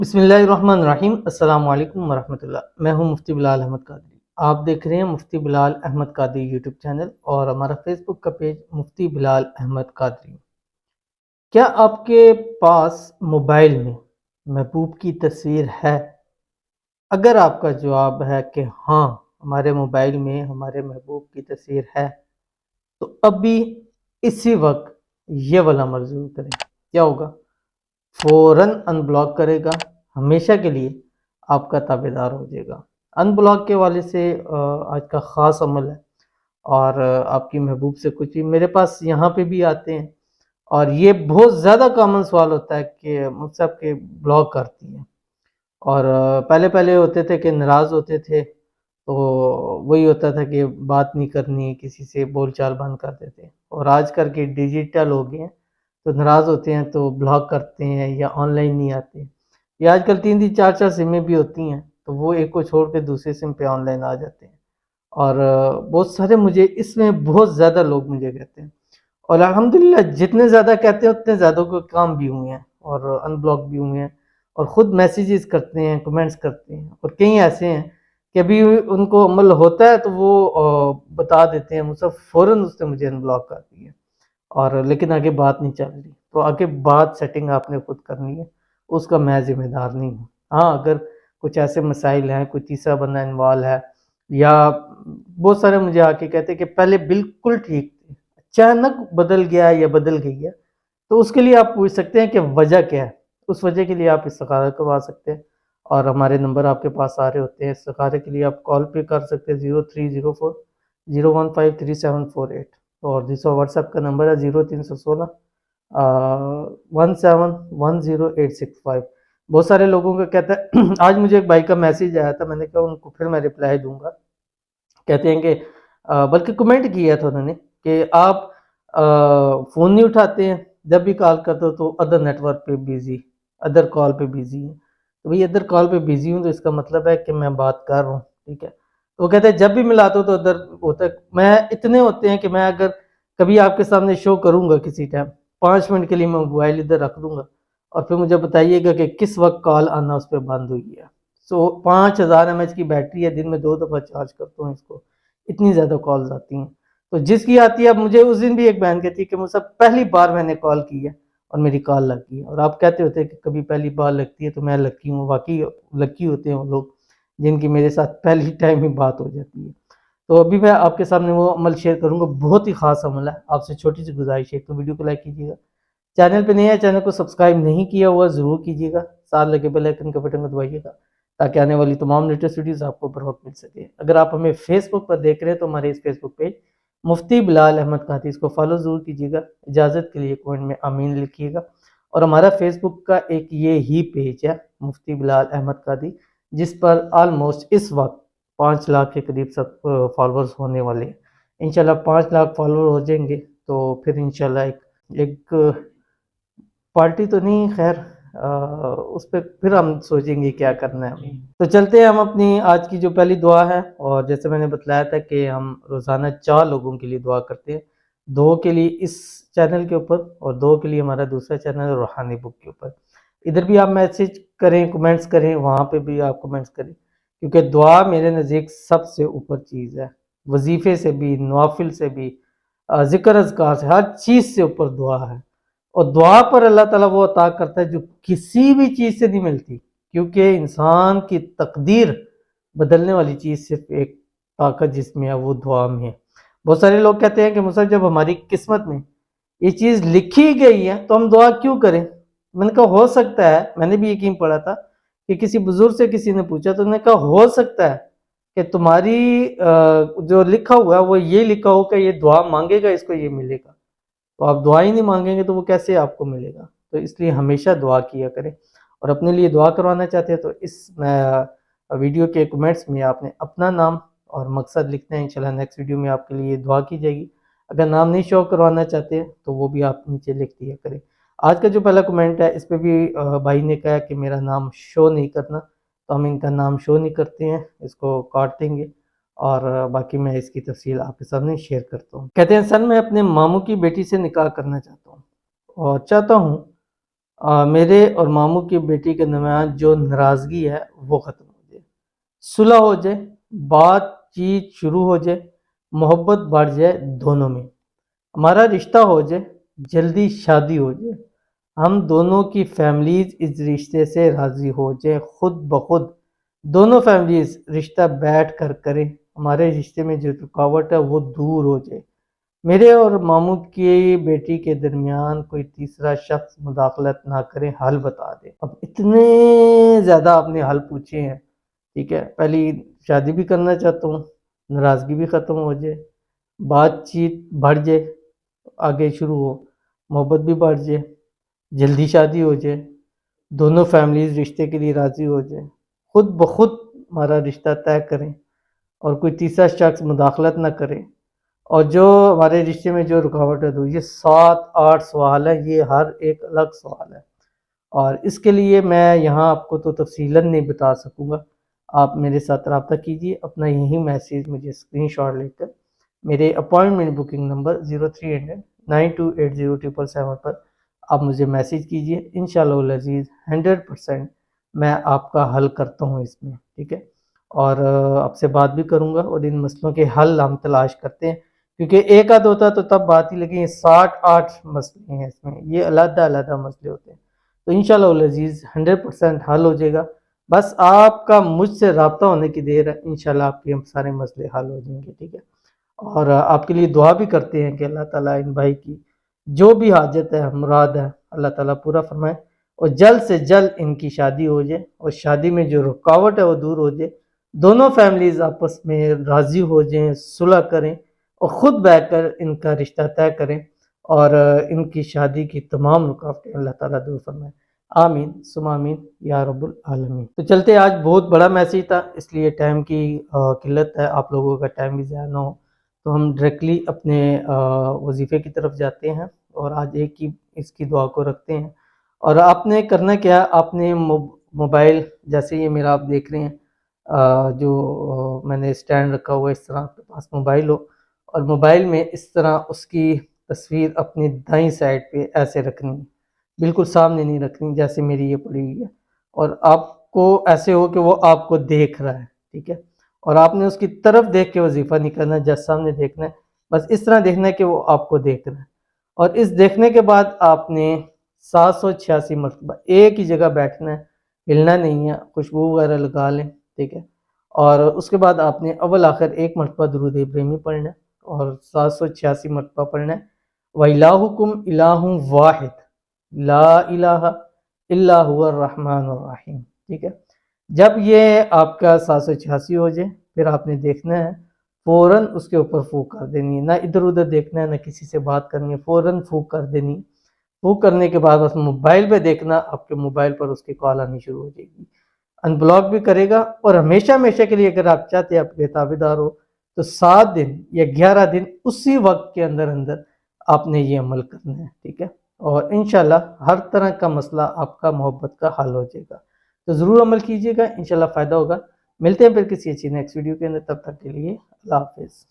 بسم اللہ الرحمن الرحیم۔ السلام علیکم ورحمۃ اللہ۔ میں ہوں مفتی بلال احمد قادری۔ آپ دیکھ رہے ہیں مفتی بلال احمد قادری یوٹیوب چینل اور ہمارا فیس بک کا پیج مفتی بلال احمد قادری۔ کیا آپ کے پاس موبائل میں محبوب کی تصویر ہے؟ اگر آپ کا جواب ہے کہ ہاں ہمارے موبائل میں ہمارے محبوب کی تصویر ہے تو ابھی اسی وقت یہ والا عمل ضرور کریں۔ کیا ہوگا؟ فوراً ان بلاک کرے گا، ہمیشہ کے لیے آپ کا تابع دار ہو جائے گا۔ ان بلاک کے والے سے آج کا خاص عمل ہے، اور آپ کی محبوب سے کچھ بھی میرے پاس یہاں پہ بھی آتے ہیں، اور یہ بہت زیادہ کامن سوال ہوتا ہے کہ مجھ سے آپ کے بلاک کرتی ہیں، اور پہلے پہلے ہوتے تھے کہ ناراض ہوتے تھے تو وہی ہوتا تھا کہ بات نہیں کرنی، کسی سے بول چال بند کر دیتے، اور آج کل کے ڈیجیٹل ہو گئے ہیں تو ناراض ہوتے ہیں تو بلاک کرتے ہیں یا آن لائن نہیں آتے، یا آج کل 3 4 سمیں بھی ہوتی ہیں تو وہ ایک کو چھوڑ کے دوسرے سم پہ آن لائن آ جاتے ہیں، اور بہت سارے مجھے اس میں بہت زیادہ لوگ مجھے کہتے ہیں، اور الحمدللہ جتنے زیادہ کہتے ہیں اتنے زیادہ کو کام بھی ہوئے ہیں اور ان بلاک بھی ہوئے ہیں، اور خود میسیجز کرتے ہیں، کمنٹس کرتے ہیں، اور کئی ایسے ہیں کہ ابھی ان کو عمل ہوتا ہے تو وہ بتا دیتے ہیں، مجھ سے فوراً اس نے مجھے ان بلاک کر دیا، اور لیکن آگے بات نہیں چل رہی، تو آگے بات سیٹنگ آپ نے خود کرنی ہے، اس کا میں ذمہ دار نہیں ہوں۔ ہاں اگر کچھ ایسے مسائل ہیں، کوئی تیسرا بندہ انوالو ہے، یا بہت سارے مجھے آ کے کہتے ہیں کہ پہلے بالکل ٹھیک تھے، اچانک بدل گیا یا بدل گئی ہے، تو اس کے لیے آپ پوچھ سکتے ہیں کہ وجہ کیا ہے، اس وجہ کے لیے آپ استخارہ کروا سکتے ہیں، اور ہمارے نمبر آپ کے پاس آ رہے ہوتے ہیں، استخارے کے لیے آپ کال پہ کر سکتے ہیں 0304 015 3748، اور دوسرا واٹس ایپ کا نمبر ہے 0316 171085۔ بہت سارے لوگوں کا کہتا ہے آج مجھے ایک بھائی کا میسیج آیا تھا، میں نے کہا ان کو پھر میں رپلائی دوں گا، کہتے ہیں کہ بلکہ کمنٹ کیا تھا انہوں نے کہ آپ فون نہیں اٹھاتے ہیں، جب بھی کال کرتے ہو تو ادر نیٹ ورک پہ بیزی، ادر کال پہ بیزی ہیں، تو بھئی ادر کال پہ بیزی ہوں تو اس کا مطلب ہے کہ میں بات کر رہا ہوں، ٹھیک ہے، تو وہ کہتے ہیں جب بھی ملاتا ہوں تو ادھر ہوتا ہے، میں اتنے ہوتے ہیں کہ میں اگر کبھی آپ کے سامنے شو کروں گا کسی ٹائم 5 منٹ کے لیے میں موبائل ادھر رکھ دوں گا، اور پھر مجھے بتائیے گا کہ کس وقت کال آنا اس پہ بند ہوئی ہے۔ 5000 mAh کی بیٹری ہے، دن میں 2 دفعہ چارج کرتا ہوں اس کو، اتنی زیادہ کالز آتی ہیں، تو جس کی آتی ہے، اب مجھے اس دن بھی ایک بہن کہتی ہے کہ مجھ سے پہلی بار میں نے کال کی ہے اور میری کال لگ گئی ہے، اور آپ کہتے ہوتے ہیں کہ کبھی پہلی بار لگتی ہے تو میں لکی ہوں، واقعی لکی ہوتے ہیں وہ لوگ جن کی میرے ساتھ پہلی ٹائم ہی بات ہو جاتی ہے۔ تو ابھی میں آپ کے سامنے وہ عمل شیئر کروں گا، بہت ہی خاص عمل ہے، آپ سے چھوٹی سی گزارش ہے، تو ویڈیو کو لائک کیجیے گا، چینل پہ نہیں ہے چینل کو سبسکرائب نہیں کیا ہوا ضرور کیجیے گا، ساتھ لگے بیل آئیکن کا بٹن کو دبائیے گا تاکہ آنے والی تمام لیٹسٹ ویڈیوز آپ کو بر وقت مل سکے۔ اگر آپ ہمیں فیس بک پر دیکھ رہے ہیں تو ہمارے اس فیس بک پیج مفتی بلال احمد قادری، اس کو فالو ضرور کیجیے گا، اجازت کے لیے کومنٹ میں آمین لکھیے گا، اور ہمارا فیس بک کا ایک یہ ہی پیج ہے مفتی بلال احمد قادری، جس پر آلموسٹ اس وقت 5 لاکھ کے قریب سب فالورز ہونے والے ہیں۔ انشاءاللہ 5 لاکھ فالور ہو جائیں گے تو پھر انشاءاللہ ایک پارٹی تو نہیں، خیر اس پہ پھر ہم سوچیں گے کیا کرنا ہے۔ تو چلتے ہیں ہم اپنی آج کی جو پہلی دعا ہے، اور جیسے میں نے بتلایا تھا کہ ہم روزانہ 4 لوگوں کے لیے دعا کرتے ہیں، 2 کے لیے اس چینل کے اوپر اور 2 کے لیے ہمارا دوسرا چینل روحانی بک کے اوپر۔ ادھر بھی آپ میسج کریں، کمنٹس کریں، وہاں پہ بھی آپ کمنٹس کریں، کیونکہ دعا میرے نزدیک سب سے اوپر چیز ہے، وظیفے سے بھی، نوافل سے بھی، ذکر اذکار سے، ہر چیز سے اوپر دعا ہے، اور دعا پر اللہ تعالیٰ وہ عطا کرتا ہے جو کسی بھی چیز سے نہیں ملتی، کیونکہ انسان کی تقدیر بدلنے والی چیز صرف ایک طاقت جس میں ہے وہ دعا میں ہے۔ بہت سارے لوگ کہتے ہیں کہ مصعب جب ہماری قسمت میں یہ چیز لکھی گئی ہے تو ہم دعا کیوں کریں؟ میں نے کہا ہو سکتا ہے، میں نے بھی یقین پڑھا تھا کہ کسی بزرگ سے کسی نے پوچھا تو انہوں نے کہا ہو سکتا ہے کہ تمہاری جو لکھا ہوا ہے وہ یہ لکھا ہو کہ یہ دعا مانگے گا اس کو یہ ملے گا، تو آپ دعا ہی نہیں مانگیں گے تو وہ کیسے آپ کو ملے گا؟ تو اس لیے ہمیشہ دعا کیا کریں، اور اپنے لیے دعا کروانا چاہتے ہیں تو اس ویڈیو کے کمنٹس میں آپ نے اپنا نام اور مقصد لکھنا ہے، انشاءاللہ نیکسٹ ویڈیو میں آپ کے لیے دعا کی جائے گی۔ اگر نام نہیں شو کروانا چاہتے ہیں تو وہ بھی آپ نیچے لکھ دیا کریں۔ آج کا جو پہلا کمنٹ ہے اس پہ بھی بھائی نے کہا کہ میرا نام شو نہیں کرنا، تو ہم ان کا نام شو نہیں کرتے ہیں، اس کو کاٹ دیں گے، اور باقی میں اس کی تفصیل آپ کے سامنے شیئر کرتا ہوں۔ کہتے ہیں سر میں اپنے ماموں کی بیٹی سے نکاح کرنا چاہتا ہوں، اور چاہتا ہوں میرے اور ماموں کی بیٹی کے درمیان جو ناراضگی ہے وہ ختم ہو جائے، صلح ہو جائے، بات چیت شروع ہو جائے، محبت بڑھ جائے دونوں میں، ہمارا رشتہ ہو جائے، جلدی شادی ہو جائے، ہم دونوں کی فیملیز اس رشتے سے راضی ہو جائے، خود بخود دونوں فیملیز رشتہ بیٹھ کر کریں، ہمارے رشتے میں جو رکاوٹ ہے وہ دور ہو جائے، میرے اور ماموں کی بیٹی کے درمیان کوئی تیسرا شخص مداخلت نہ کرے، حل بتا دے۔ اب اتنے زیادہ آپ نے حل پوچھے ہیں، ٹھیک ہے، پہلی شادی بھی کرنا چاہتا ہوں، ناراضگی بھی ختم ہو جائے، بات چیت بڑھ جائے، آگے شروع ہو، محبت بھی بڑھ جائے، جلدی شادی ہو جائے، دونوں فیملیز رشتے کے لیے راضی ہو جائے، خود بخود ہمارا رشتہ طے کریں اور کوئی تیسرا شخص مداخلت نہ کرے، اور جو ہمارے رشتے میں جو رکاوٹ ہے، تو یہ 7-8 سوال ہے، یہ ہر ایک الگ سوال ہے، اور اس کے لیے میں یہاں آپ کو تو تفصیلاً نہیں بتا سکوں گا، آپ میرے ساتھ رابطہ کیجئے، اپنا یہی میسیج مجھے اسکرین شاٹ لے کر میرے اپوائنٹمنٹ بکنگ نمبر 0300928077 پر آپ مجھے میسیج کیجئے، انشاءاللہ العزیز 100% میں آپ کا حل کرتا ہوں اس میں، ٹھیک ہے، اور آپ سے بات بھی کروں گا، اور ان مسئلوں کے حل ہم تلاش کرتے ہیں، کیونکہ ایک آدھ ہوتا تو تب بات ہی، لیکن یہ 60-8 مسئلے ہیں اس میں، یہ علیحدہ علیحدہ مسئلے ہوتے ہیں، تو انشاءاللہ العزیز 100% حل ہو جائے گا، بس آپ کا مجھ سے رابطہ ہونے کی دیر ہے، انشاءاللہ آپ کے سارے مسئلے حل ہو جائیں گے، ٹھیک ہے، اور آپ کے لیے دعا بھی کرتے ہیں کہ اللہ تعالیٰ ان بھائی کی جو بھی حاجت ہے، مراد ہے، اللہ تعالیٰ پورا فرمائے، اور جلد سے جلد ان کی شادی ہو جائے، اور شادی میں جو رکاوٹ ہے وہ دور ہو جائے، دونوں فیملیز آپس میں راضی ہو جائیں، صلح کریں، اور خود بیٹھ کر ان کا رشتہ طے کریں، اور ان کی شادی کی تمام رکاوٹیں اللہ تعالیٰ دور فرمائے، آمین ثم آمین یا رب العالمین۔ تو چلتے، آج بہت بڑا میسیج تھا، اس لیے ٹائم کی قلت ہے، آپ لوگوں کا ٹائم بھی ضائع نہ ہو، تو ہم ڈائریکٹلی اپنے وظیفے کی طرف جاتے ہیں، اور آج ایک ہی اس کی دعا کو رکھتے ہیں، اور آپ نے کرنا کیا، آپ نے موبائل، جیسے یہ میرا آپ دیکھ رہے ہیں جو میں نے اسٹینڈ رکھا ہوا ہے، اس طرح آپ کے پاس موبائل ہو، اور موبائل میں اس طرح اس کی تصویر اپنی دائیں سائڈ پہ ایسے رکھنی ہے، بالکل سامنے نہیں رکھنی جیسے میری یہ پڑی ہوئی ہے، اور آپ کو ایسے ہو کہ وہ آپ کو دیکھ رہا ہے، ٹھیک ہے، اور آپ نے اس کی طرف دیکھ کے وظیفہ نہیں کرنا ہے، جس سامنے دیکھنا ہے، بس اس طرح دیکھنا ہے کہ وہ آپ کو دیکھ رہا ہے، اور اس دیکھنے کے بعد آپ نے 786 مرتبہ ایک ہی جگہ بیٹھنا ہے، ہلنا نہیں ہے، خوشبو وغیرہ لگا لیں، ٹھیک ہے، اور اس کے بعد آپ نے اول آخر ایک مرتبہ درود ابراہیمی پڑھنا ہے، اور 786 مرتبہ پڑھنا ہے، وَإِلَٰهُكُمْ إِلَٰهٌ وَاحِدٌ لَا إِلَٰهَ إِلَّا هُوَ الرَّحْمَٰنُ الرَّحِيمُ، ٹھیک ہے، جب یہ آپ کا 786 ہو جائے، پھر آپ نے دیکھنا ہے، فوراً اس کے اوپر پھونک کر دینی ہے، نہ ادھر ادھر دیکھنا ہے، نہ کسی سے بات کرنی ہے، فوراً پھونک کر دینی ہے، پھونک کرنے کے بعد بس موبائل پہ دیکھنا، آپ کے موبائل پر اس کی کال آنی شروع ہو جائے گی، ان بلاک بھی کرے گا، اور ہمیشہ ہمیشہ کے لیے اگر آپ چاہتے ہیں آپ کے تابع دار ہو، تو 7 دن یا 11 دن اسی وقت کے اندر اندر آپ نے یہ عمل کرنا ہے، ٹھیک ہے، اور انشاءاللہ ہر طرح کا مسئلہ آپ کا محبت کا حل ہو جائے گا، تو ضرور عمل کیجئے گا، انشاءاللہ فائدہ ہوگا، ملتے ہیں پھر کسی اچھی نیکسٹ ویڈیو کے اندر، تب تک کے لیے اللہ حافظ۔